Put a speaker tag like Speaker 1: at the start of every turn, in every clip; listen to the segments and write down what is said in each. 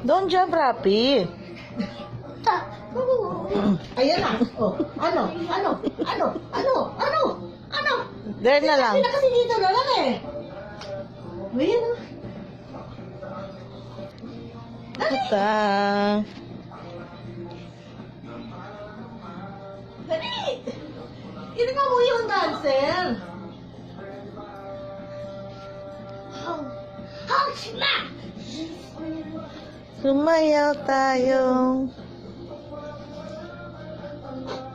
Speaker 1: Don't jump, Rapi.
Speaker 2: Ayan na. Oh, ano?
Speaker 1: There na lang.
Speaker 2: Hindi na kasi dito na lang eh. Ayan na.
Speaker 1: Puta.
Speaker 2: Dali! Ginawa mo yung dancer.
Speaker 1: Sumayaw tayo.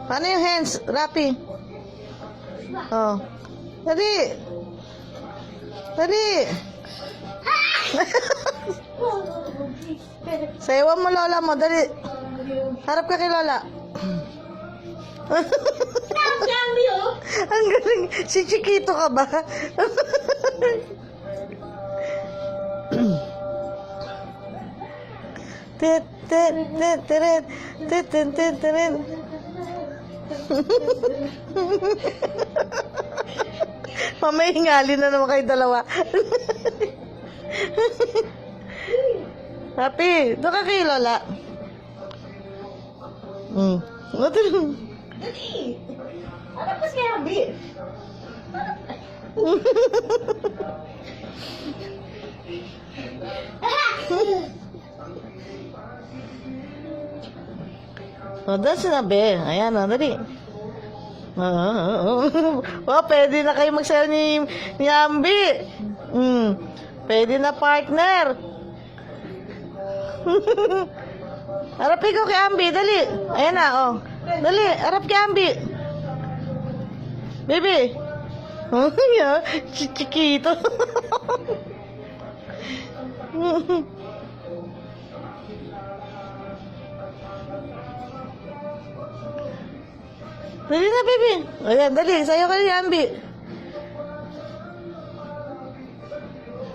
Speaker 1: Paano yung hands, Rapi? Oh. Dali. Dali. Sayawan mo, Lola mo. Dali. Harap ka kay Lola. Ang galing. Si Chiquito ka ba? Mamay hingali na naman kayo dalawa. Happy, doon ka kay Lola.
Speaker 2: Dali! Harap ka si Abby.
Speaker 1: Doon sinabi. Ayan, dali. Pwede na kayo magsayaw ni Ambi. Pwede na, partner. Harap ikaw kay Ambi, dali. Ayan na, oh. Dali, harap kay Ambi. Baby. Chiquito. Dali na, baby. Ayan, dali. Sayo ka ni Ambi.